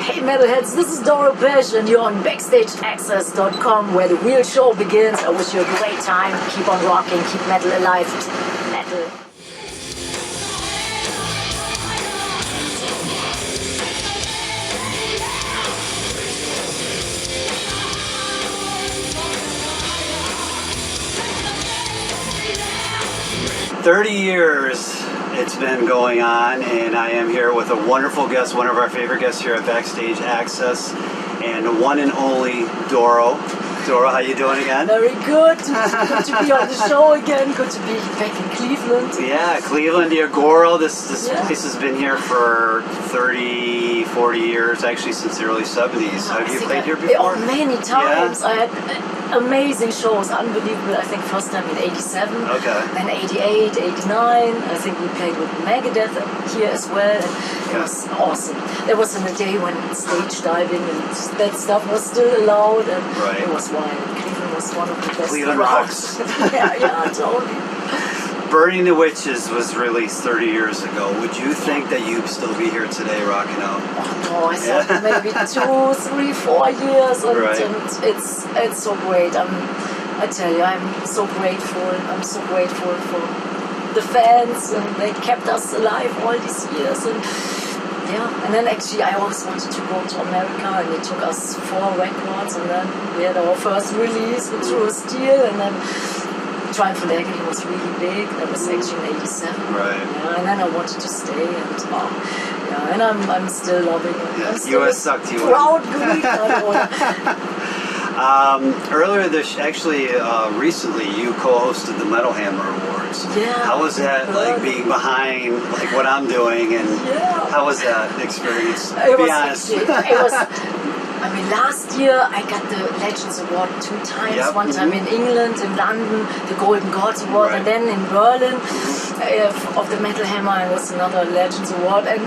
Hey metalheads, this is Doro Pesch and you're on BackstageAxxess.com where the real show begins. I wish you a great time. Keep on rocking, keep metal alive. Metal. "30 years it's been going on, and I am here with a wonderful guest, one of our favorite guests here at Backstage Access, and the one and only Doro. Doro, how you doing again? Very good. Good to be on the show again. Good to be back in Cleveland. Yeah, Cleveland, the Agora. This Yeah. place has been here for 30, 40 years, actually since the early 70s. Have you played here before? Many times. Yeah. I had amazing shows, unbelievable. I think first time in 87, Okay. then 88, 89. I think we played with Megadeth here as well. And it Yeah. was awesome. There was in a day when stage diving and that stuff was still allowed, and Right. it was wild. Cleveland was one of the best. Cleveland around. rocks. yeah, totally. Burning the Witches was released 30 years ago. Would you think that you'd still be here today rocking out? Oh no, I thought maybe 2, 3, 4 years, and, Right. and it's so great. I tell you, I'm so grateful. I'm so grateful for the fans, and they kept us alive all these years. And yeah, and then actually I always wanted to go to America, and it took us 4 records, and then we had our first release with True Steel, and then Triumph Agony was really big. That was actually in 87. Right. Yeah, and then I wanted to stay, and yeah, and I'm still loving it. Yeah, I'm still US sucked you in. proud Greek. Earlier recently you co-hosted the Metal Hammer Awards. Yeah. How was that, like, being behind, like, what I'm doing, and Yeah. how was that experience? It Be was honest. actually, it was. I mean, last year I got the Legends Award 2 times. Yep. One time in England, in London, the Golden Gods Award, Right. and then in Berlin of the Metal Hammer, it was another Legends Award. And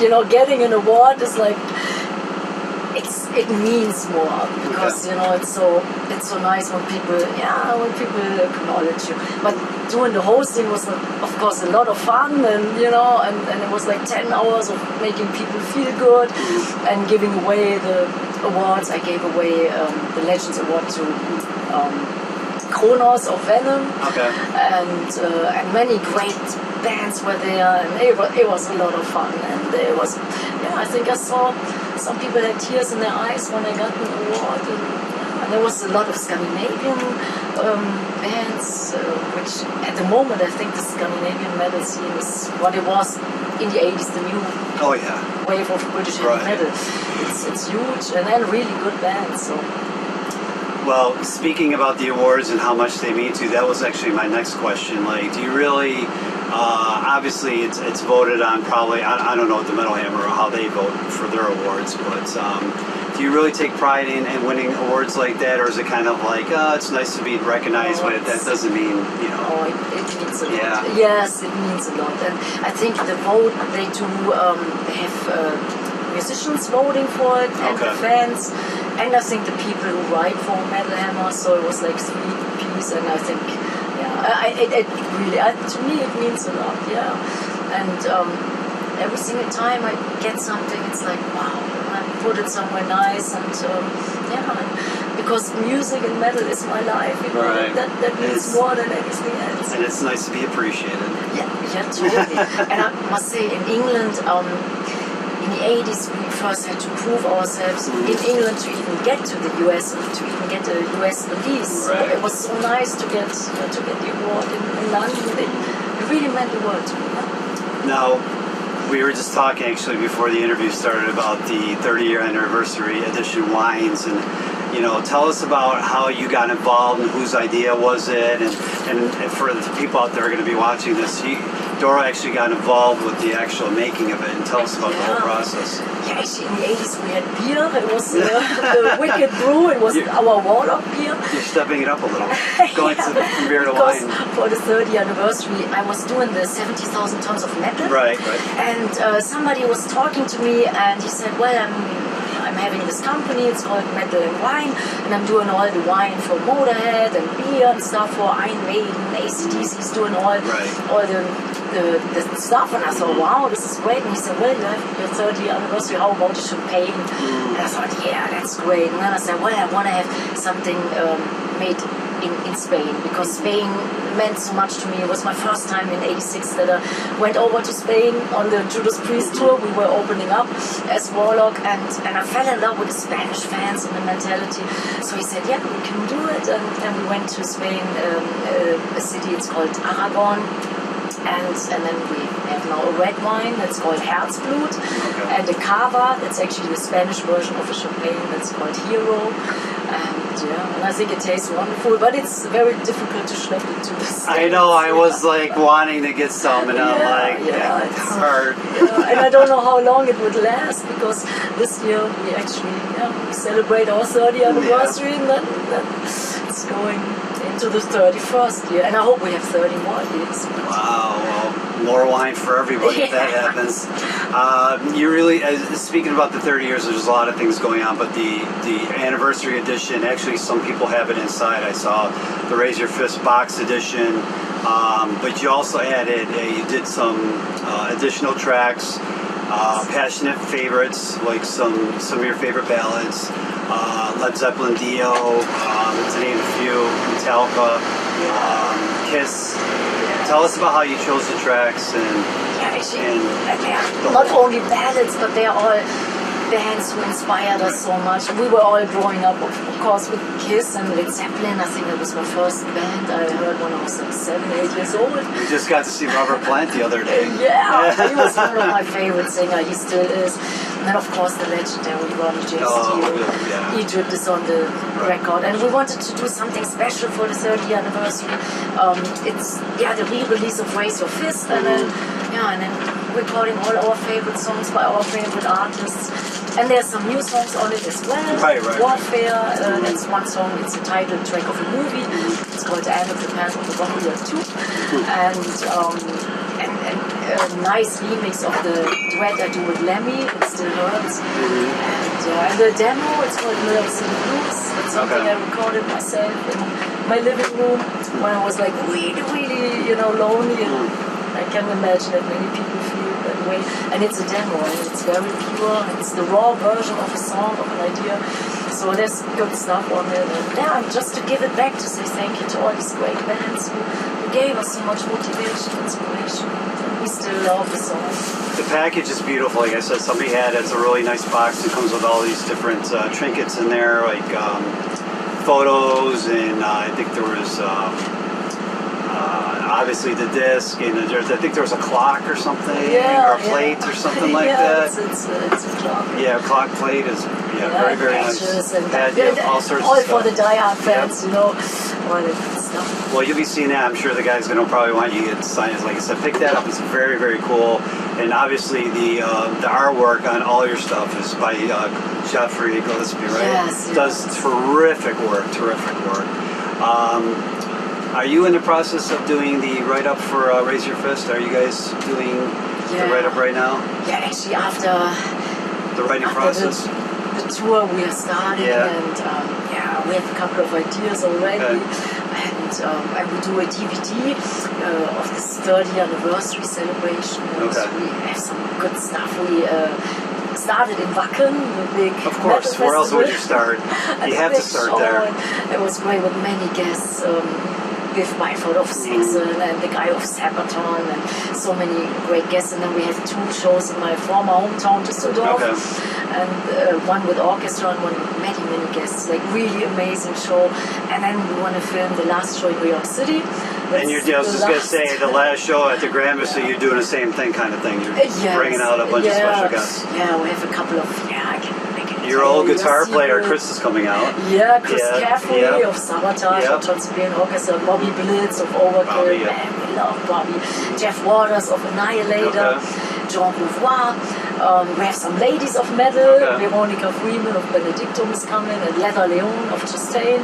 you know, getting an award is like, it means more because you know it's so nice when people acknowledge you. But doing the hosting was of course a lot of fun, and you know, and it was like 10 hours of making people feel good and giving away the awards. I gave away the Legends Award to Kronos of Venom, Okay. and many great bands were there, and it was a lot of fun, and it was, I think I saw some people had tears in their eyes when I got the award, and there was a lot of Scandinavian bands, which at the moment I think the Scandinavian metal scene is what it was in the 80s, the new Oh yeah. wave of British heavy Right. metal. It's huge, and then really good bands. So. Well, speaking about the awards and how much they mean to you, that was actually my next question. Like, do you really, obviously it's voted on probably, I don't know what the Metal Hammer or how they vote for their awards, but do you really take pride in winning awards like that, or is it kind of like, it's nice to be recognized, but that doesn't mean, you know? Oh, it means a lot. Yeah. Yes, it means a lot. And I think the vote, they do, they have musicians voting for it, and the fans, and I think the people who write for Metal Hammer, so it was like 3 piece, and I think, it really, to me it means a lot, and every single time I get something, it's like, wow, I put it somewhere nice, and because music and metal is my life, you know, Right. that means more than anything else. And it's nice to be appreciated. Yeah, totally. And I must say, in England, in the 80s, we first had to prove ourselves in England to even get to the US, to even get a US release. Right. So it was so nice to get the award in London. It really meant the world to me. Now, we were just talking actually before the interview started about the 30-year anniversary edition wines, and you know, tell us about how you got involved and whose idea was it, and for the people out there who are going to be watching this, Doro actually got involved with the actual making of it, and tell us about the whole process. Yeah, actually in the 80s we had beer. It was the Wicked Brew. It was our water beer. You're stepping it up a little, going from beer to because wine. for the 30th anniversary, I was doing the 70,000 tons of metal. Right. And somebody was talking to me, and he said, well, I'm having this company, it's called Metal and Wine, and I'm doing all the wine for Motorhead and beer and stuff for Iron Maiden, AC/DC, he's doing all the the stuff, and I thought, wow, this is great. And he said, well, you have your 30th anniversary, how about the champagne? And I thought, yeah, that's great. And then I said, well, I want to have something made in Spain, because Spain meant so much to me. It was my first time in '86 that I went over to Spain on the Judas Priest tour. We were opening up as Warlock, and I fell in love with the Spanish fans and the mentality. So he said, yeah, we can do it. And we went to Spain, a city, it's called Aragon. And then we have now a red wine that's called Herzblut, and a cava that's actually the Spanish version of a champagne that's called Hero. And I think it tastes wonderful, but it's very difficult to schlepp into the States. I know, I was like wanting to get some, and I'm like, it's hard. Yeah, and I don't know how long it would last, because this year we actually celebrate our 30th anniversary, and then it's going into the 31st year, and I hope we have 30 more years. Wow, well, more wine for everybody if that happens. You really, speaking about the 30 years, there's a lot of things going on, but the anniversary edition, actually some people have it inside. I saw the Raise Your Fist box edition, but you also added, you did some additional tracks, passionate favorites, like some of your favorite ballads, Led Zeppelin, Dio, to name a few, Metallica, Kiss. Tell us about how you chose the tracks and not only ballads, but they are all bands who inspired us so much. We were all growing up, of course, with Kiss and Led Zeppelin. I think that was my first band I heard when I was like 7, 8 years old. We just got to see Robert Plant the other day. Yeah, he was one of my favorite singers. He still is. And then, of course, the legendary Ronnie James Dio. Egypt is on the record, and we wanted to do something special for the 30th anniversary. It's the re-release of Raise Your Fist, and then recording all our favorite songs by our favorite artists. And there's some new songs on it as well. Right. Warfare, that's one song. It's a title track of a movie. It's called The End of the Path of the Warrior 2. And a nice remix of the duet I do with Lemmy, It Still Hurts. And the demo, it's called New York City Blues. It's something I recorded myself in my living room when I was like really, really, lonely. And I can imagine that many people feel that way. And it's a demo, and it's very pure. It's the raw version of a song, of an idea. So there's good stuff on it. And just to give it back, to say thank you to all these great bands who gave us so much motivation, inspiration. And we still love the song. The package is beautiful. Like I said, somebody had it. It's a really nice box. It comes with all these different trinkets in there, like photos, and I think there was obviously the disc, and I think there was a clock or something, or a plate or something like that. It's a clock. Yeah, clock plate is very, very nice. And all sorts all of stuff. for the diehard fans, all that good stuff. Well, you'll be seeing that. I'm sure the guy's going to probably want you to sign it. Like I said, pick that up. It's very, very cool. And obviously the artwork on all your stuff is by Jeffrey Gillespie, right? Yes. Does terrific work. Are you in the process of doing the write-up for Raise Your Fist? Are you guys doing the write-up right now? Yeah, actually after the writing process? The tour we are starting, and we have a couple of ideas already. And we do a DVD of this 30th anniversary celebration. And we have some good stuff. We started in Wacken, the big Of course, where else would you start? You have to start there. It was great with many guests. Biff Byford of Saxon and the guy of Sabaton and so many great guests. And then we had 2 shows in my former hometown, Düsseldorf, and one with orchestra and one with many guests. Like really amazing show. And then we want to film the last show in New York City. And I was just going to say, the last show at the Grammys, so you're doing the same thing kind of thing. You're bringing out a bunch of special guests. Yeah, we have a couple of, your old guitar player, Chris, is coming out. Yeah, Chris Caffrey of Sabotage, of John Siberian Orchestra, Bobby Blitz of Overkill, man, we love Bobby. Jeff Waters of Annihilator, Jean Beauvoir. We have some ladies of metal. Veronica Freeman of Benedictum is coming, and Leather Leon of Chastain.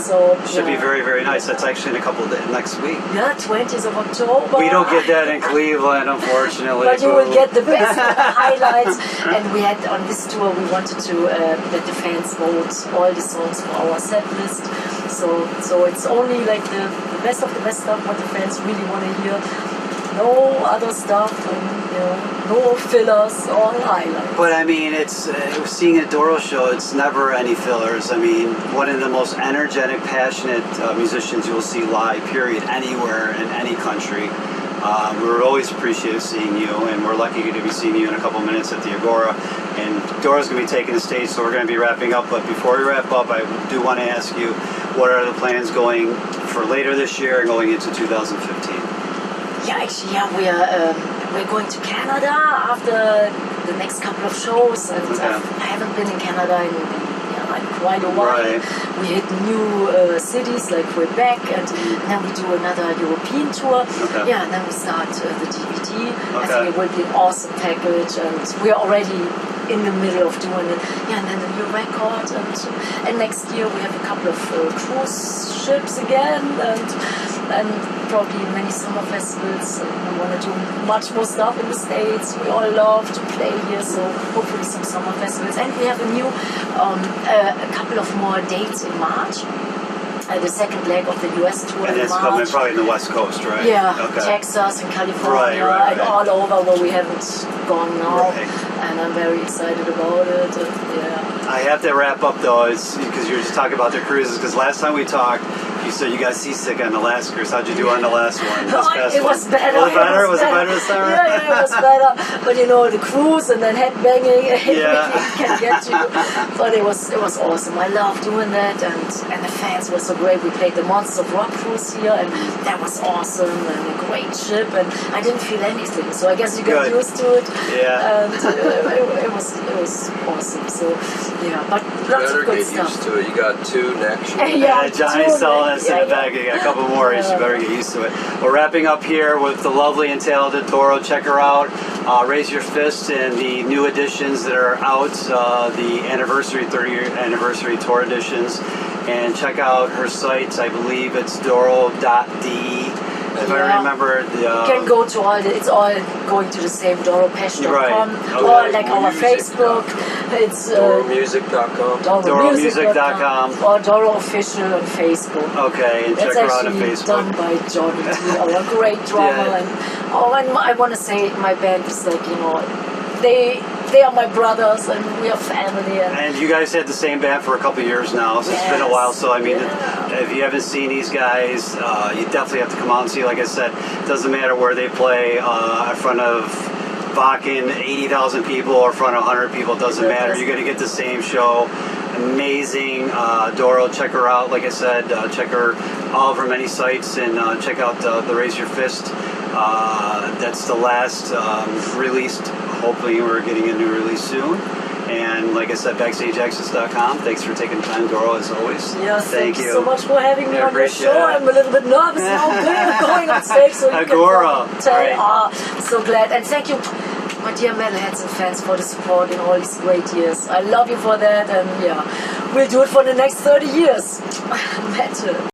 So should be very, very nice. That's actually in a couple of days, next week. Yeah, 20th of October. We don't get that in Cleveland, unfortunately. But you will get the best of the highlights. And we had on this tour, we wanted to let the fans vote all the songs for our set list. So it's only like the best of the best stuff, what the fans really want to hear. no other stuff, and no fillers, all highlights. But I mean, it's seeing a Doro show. It's never any fillers. I mean, one of the most energetic, passionate musicians you'll see live. Period. Anywhere in any country. We're always appreciative seeing you, and we're lucky to be seeing you in a couple minutes at the Agora. And Doro's going to be taking the stage, so we're going to be wrapping up. But before we wrap up, I do want to ask you, what are the plans going for later this year and going into 2015? Yeah, actually, we're going to Canada after the next couple of shows, and I haven't been in Canada in quite a while. Right. We hit new cities like Quebec, and then we do another European tour. Okay. Yeah, and then we start the DVD. Okay. I think it will be an awesome package, and we're already in the middle of doing it. Yeah, and then a new record, and next year we have a couple of cruise ships again, and probably many summer festivals. We want to do much more stuff in the States. We all love to play here, so hopefully some summer festivals. And we have a new, a couple of more dates in March. The second leg of the US tour and in that's March. coming probably in the West Coast, right? Yeah, okay. Texas and California and all over where we haven't gone now. Right. And I'm very excited about it. And, I have to wrap up though, because you were just talking about the cruises. Because last time we talked, you said you got seasick on the last cruise. How'd you do on the last one? It was better. Was it better? Was it better this time? Yeah, it was better. But the cruise and then headbanging, it can get you. But it was awesome. I love doing that, and the fans were so great. We played the Monsters of Rock cruise here, and that was awesome, and a great ship, and I didn't feel anything. So I guess you get used to it. Yeah. And it was awesome. So yeah, but lots of good stuff. Used to it. You got two next year. Yeah, Johnny's telling us in the back, you got a couple more. You should better get used to it. We're wrapping up here with the lovely and talented Doro. Check her out. Raise Your Fist and the new editions that are out, the 30-year anniversary tour editions. And check out her sites. I believe it's doro.de. If I remember the... you can go to it's all going to the same DoroPesch.com, Right. or like our Facebook. It's DoroMusic.com. DoroMusic.com. or Doro Official on Facebook. Okay, and check That's her out on actually Facebook. done by Johnny, our great drummer. Yeah. And I want to say my band is like, they are my brothers, and we are family. And you guys had the same band for a couple of years now, so it's been a while. So I mean, if you haven't seen these guys, you definitely have to come out and see. Like I said, it doesn't matter where they play, in front of Bakken, 80,000 people, or in front of 100 people. It doesn't matter. You're going to get the same show. Amazing. Doro, check her out. Like I said, check all of her many sites, and check out the Raise Your Fist. That's the last released. Hopefully we're getting a new release soon. And like I said, BackstageAxxess.com. Thanks for taking the time, Doro, as always. Yes, thank you so much for having me Yeah, on your show. it. I'm a little bit nervous now going on stage, so you Agora. can tell. So glad. And thank you, my dear metalheads and fans, for the support in all these great years. I love you for that, and we'll do it for the next 30 years. Metal.